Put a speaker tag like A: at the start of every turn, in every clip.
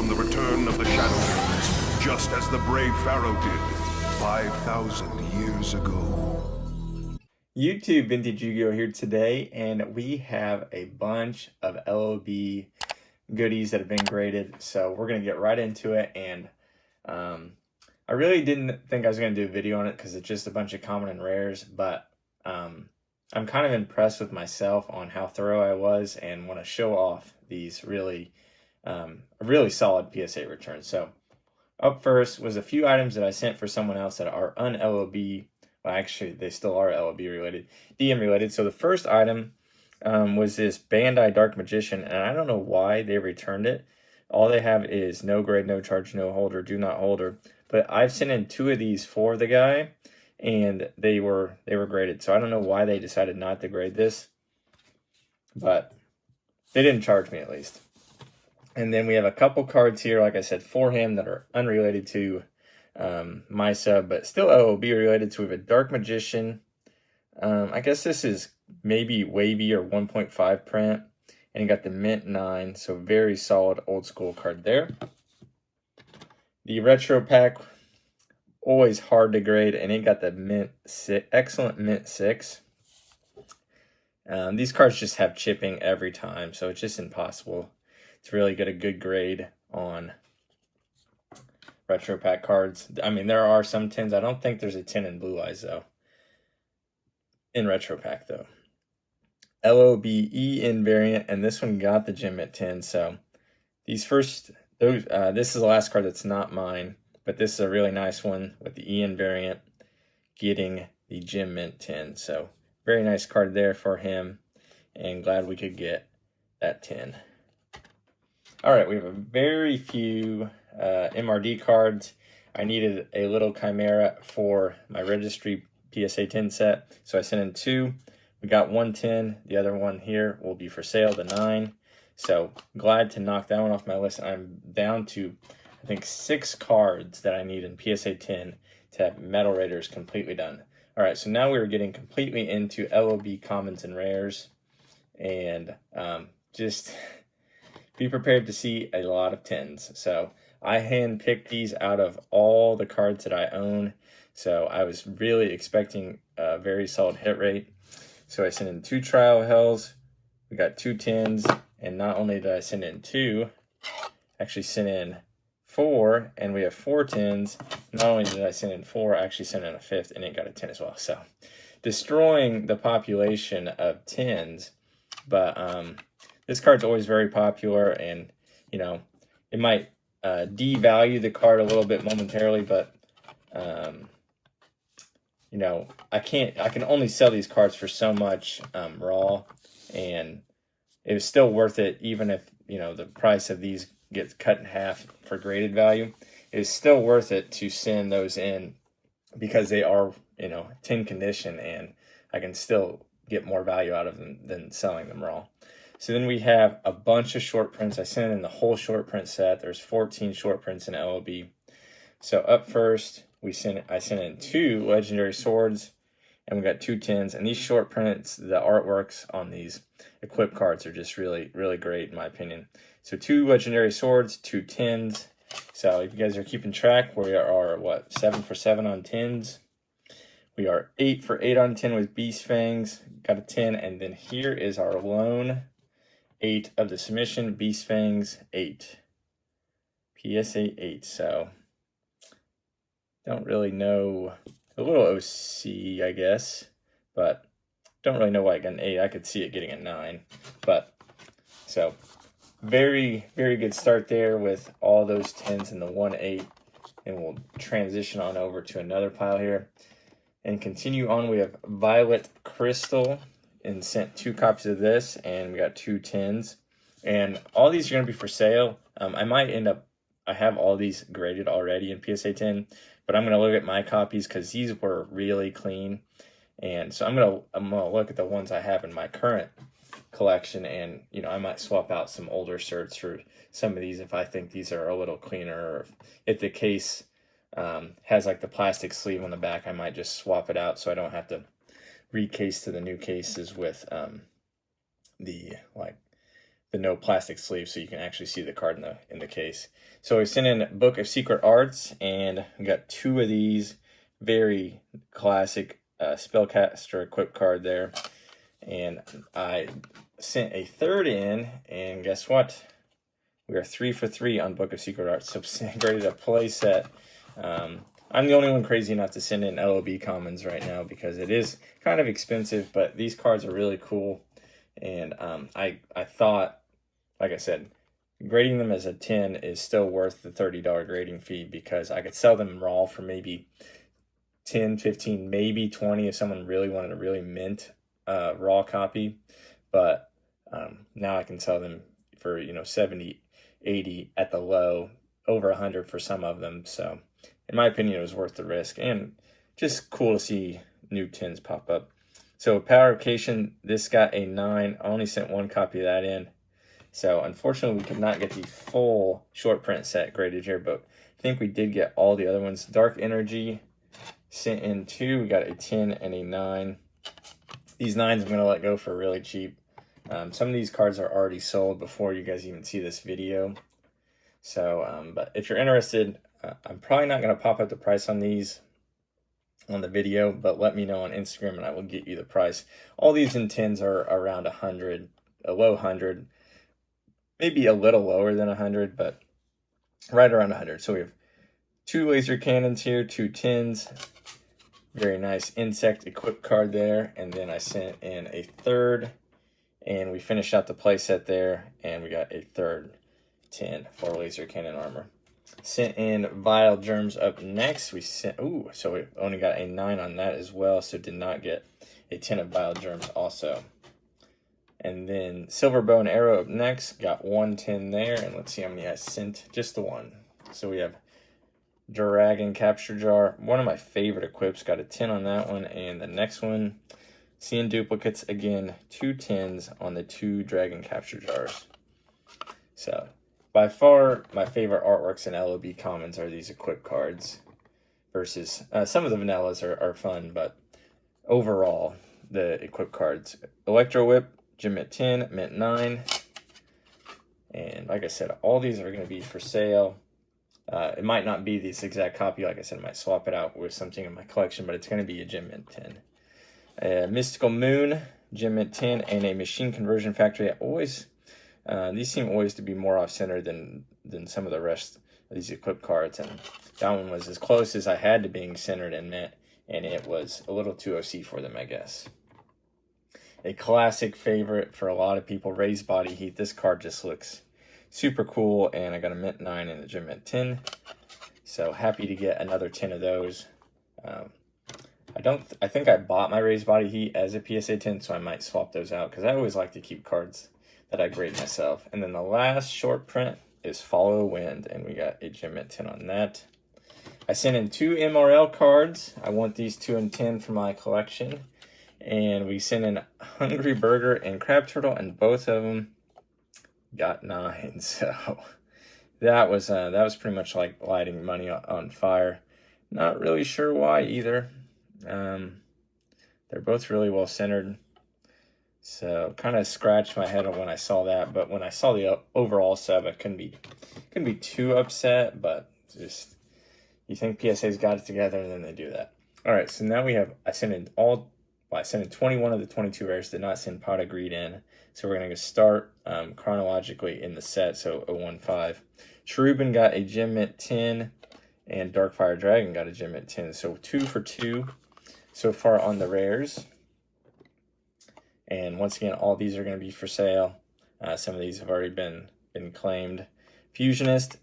A: from the return of the Shadowlands, just as the brave Pharaoh did 5,000 years ago.
B: YouTube, Vintage Yugioh here today, and we have a bunch of LOB goodies that have been graded, so we're going to get right into it. And I really didn't think I was going to do a video on it because it's just a bunch of common and rares, but I'm kind of impressed with myself on how thorough I was and want to show off these really solid PSA returns. So up first was a few items that I sent for someone else that are un-LOB. Well, actually, they still are LOB related, DM related. So the first item was this Bandai Dark Magician, and I don't know why they returned it. All they have is no grade, no charge, no holder, do not holder. But I've sent in 2 of these for the guy, and they were graded. So I don't know why they decided not to grade this, but they didn't charge me at least. And then we have a couple cards here, like I said, for him that are unrelated to my sub, but still LOB related. So we have a Dark Magician. I guess this is maybe wavy or 1.5 print, and you got the mint 9, so very solid old school card there. The retro pack, always hard to grade, and it got the mint 6, excellent mint 6. These cards just have chipping every time, so it's just impossible to really get a good grade on retro pack cards. I mean, there are some 10s. I don't think there's a 10 in Blue Eyes, though. In retro pack, though. LOBE invariant, and this one got the gem at 10. So these first, this is the last card that's not mine, but this is a really nice one with the E invariant getting the gem mint 10. So very nice card there for him, and glad we could get that 10. All right, we have a very few MRD cards. I needed a little Chimera for my registry PSA 10 set, so I sent in 2. We got 1 10. The other one here will be for sale, the 9. So glad to knock that one off my list. I'm down to, I think, 6 cards that I need in PSA 10 to have Metal Raiders completely done. All right, so now we're getting completely into LOB commons and rares, and just be prepared to see a lot of 10s. So I handpicked these out of all the cards that I own, so I was really expecting a very solid hit rate. So I sent in 2 Trial Hells, we got 2 10s, and not only did I send in 2, I actually sent in 4, and we have 4 10s. Not only did I send in 4, I actually sent in a 5th, and it got a 10 as well. So destroying the population of 10s, but this card's always very popular, and you know, it might devalue the card a little bit momentarily, but you know, I can only sell these cards for so much raw, and it was still worth it even if, you know, the price of these gets cut in half for graded value. It is still worth it to send those in because they are, you know, 10 condition, and I can still get more value out of them than selling them raw. So then we have a bunch of short prints. I sent in the whole short print set. There's 14 short prints in LOB. So up first, I sent in 2 legendary swords, and we got 2 10s. And these short prints, the artworks on these equip cards are just really, really great in my opinion. So 2 legendary swords, 2 10s. So if you guys are keeping track, we are what, 7 for 7 on 10s. We are 8 for 8 on 10 with Beast Fangs. Got a 10, and then here is our lone 8 of the submission, Beast Fangs 8. PSA 8, so don't really know, a little OC, I guess, but don't really know why I got an 8. I could see it getting a 9, but so very, very good start there with all those 10s and the 1 8, and we'll transition on over to another pile here and continue on. We have Violet Crystal, and sent 2 copies of this, and we got 2 10s, and all these are going to be for sale. I might end up, I have all these graded already in PSA 10, but I'm going to look at my copies because these were really clean, and so I'm going to look at the ones I have in my current collection, and you know, I might swap out some older certs for some of these if I think these are a little cleaner, or if the case has like the plastic sleeve on the back, I might just swap it out so I don't have to recase to the new cases with the like the no plastic sleeve, so you can actually see the card in the case. So we sent in Book of Secret Arts, and we got 2 of these very classic spellcaster equip card there. And I sent a 3rd in, and guess what? We are 3 for 3 on Book of Secret Arts. So graded a play set. I'm the only one crazy enough to send in LOB commons right now because it is kind of expensive, but these cards are really cool. And I thought, like I said, grading them as a 10 is still worth the $30 grading fee because I could sell them raw for maybe 10, 15, maybe 20 if someone really wanted a really mint raw copy. But now I can sell them for, you know, 70, 80 at the low, over 100 for some of them. So in my opinion, it was worth the risk, and just cool to see new 10s pop up. So Powercation, this got a 9. I only sent 1 copy of that in. So unfortunately, we could not get the full short print set graded here, but I think we did get all the other ones. Dark Energy sent in 2. We got a 10 and a 9. These 9s I'm going to let go for really cheap. Some of these cards are already sold before you guys even see this video. So, but if you're interested, I'm probably not going to pop up the price on these on the video, but let me know on Instagram and I will get you the price. All these in 10s are around 100, a low 100, maybe a little lower than 100, but right around 100. So we have 2 laser cannons here, 2 10s, very nice insect equip card there, and then I sent in a 3rd, and we finished out the playset there, and we got a 3rd 10 for laser cannon armor. Sent in Vile Germs up next. We sent, so we only got a 9 on that as well, so did not get a 10 of Vile Germs also. And then Silver Bow and Arrow up next, got 1 10 there, and let's see how many I sent, just the 1. So we have Dragon Capture Jar, one of my favorite equips, got a 10 on that one, and the next one, seeing duplicates again, 2 10s on the 2 Dragon Capture Jars. So by far, my favorite artworks in LOB Commons are these equip cards versus some of the vanillas are fun, but overall, the equip cards. Electro Whip, Gem at 10, Mint 9. And like I said, all these are going to be for sale. It might not be this exact copy. Like I said, I might swap it out with something in my collection, but it's going to be a Gem Mint 10. Mystical Moon, Gem Mint 10, and a Machine Conversion Factory. These seem always to be more off-center than some of the rest of these equipped cards, and that one was as close as I had to being centered and mint, and it was a little too OC for them, I guess. A classic favorite for a lot of people, Raised Body Heat. This card just looks super cool, and I got a Mint 9 and a Gem Mint 10, so happy to get another 10 of those. I think I bought my Raised Body Heat as a PSA 10, so I might swap those out, because I always like to keep cards that I grade myself. And then the last short print is Follow Wind, and we got a Gem Mint 10 on that. I sent in 2 MRL cards. I want these 2 and 10 for my collection. And we sent in Hungry Burger and Crab Turtle, and both of them got 9. So that was pretty much like lighting money on fire. Not really sure why either. They're both really well centered. So kind of scratched my head when I saw that, but when I saw the overall sub, I couldn't be too upset. But just, you think PSA's got it together, and then they do that. All right, so now I sent in 21 of the 22 rares. Did not send Pot of Greed in, so we're gonna start chronologically in the set. So 015. Cherubin got a Gem Mint 10, and Darkfire Dragon got a Gem Mint 10. So 2 for 2 so far on the rares. And once again, all these are going to be for sale. Some of these have already been claimed. Fusionist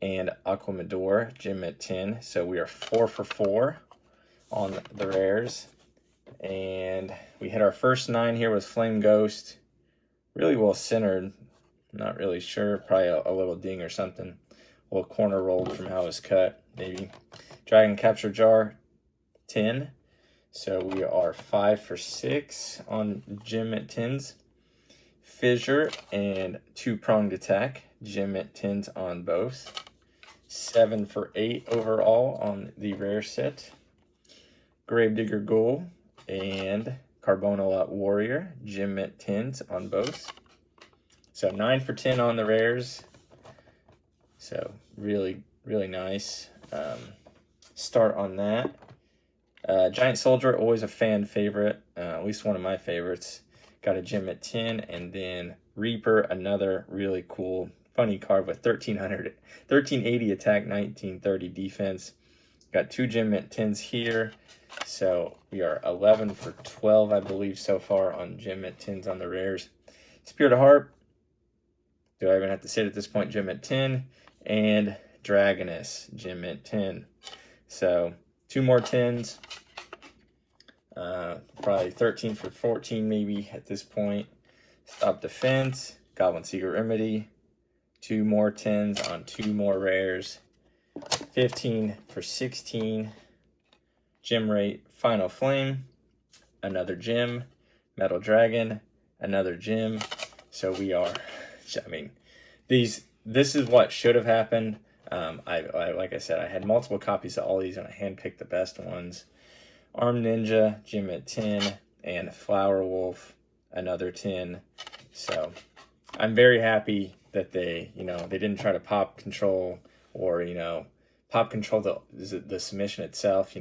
B: and Aquamador, Gem Mint 10. So we are 4 for 4 on the rares. And we hit our first 9 here with Flame Ghost. Really well centered. Not really sure. Probably a little ding or something. A little corner rolled from how it was cut, maybe. Dragon Capture Jar, 10. So we are 5 for 6 on Gem Mint 10s. Fissure and 2-pronged attack, Gem Mint 10s on both. 7 for 8 overall on the rare set. Gravedigger Ghoul and Carbonolot Warrior, Gem Mint 10s on both. So 9 for 10 on the rares. So really, really nice start on that. Giant Soldier, always a fan favorite, at least one of my favorites. Got a gem at 10, and then Reaper, another really cool, funny card with 1380 attack, 1930 defense. Got 2 gem at 10s here, so we are 11 for 12, I believe, so far on gem at 10s on the rares. Spirit of Heart, do I even have to say it at this point, gem at 10, and Dragoness, gem at 10. So 2 more 10s, probably 13 for 14 maybe at this point. Stop Defense, Goblin Secret Remedy, 2 more 10s on 2 more rares. 15 for 16, Gem Rate, Final Flame, another gem, Metal Dragon, another gem. So we are, I mean, this is what should have happened. I like I said, I had multiple copies of all these, and I handpicked the best ones. Armed Ninja, gem at 10, and Flower Wolf, another 10. So I'm very happy that they didn't try to pop control or, pop control the submission itself,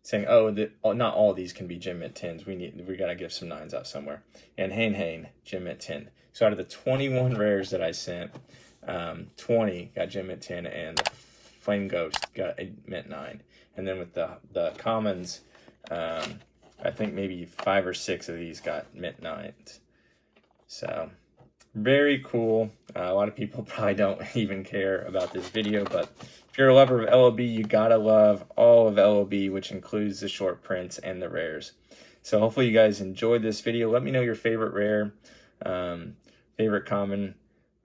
B: saying, not all of these can be gem at 10s. We got to give some 9s out somewhere. And Hane, gem at 10. So out of the 21 rares that I sent, 20 got gem at 10, and the Flame Ghost got a mint 9. And then with the commons, I think maybe 5 or 6 of these got mint 9s. So very cool. A lot of people probably don't even care about this video, but if you're a lover of LOB, you gotta love all of LOB, which includes the short prints and the rares. So hopefully you guys enjoyed this video. Let me know your favorite rare, favorite common,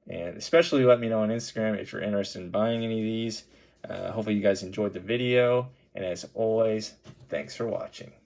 B: and especially let me know on Instagram if you're interested in buying any of these. Hopefully you guys enjoyed the video, and as always, thanks for watching.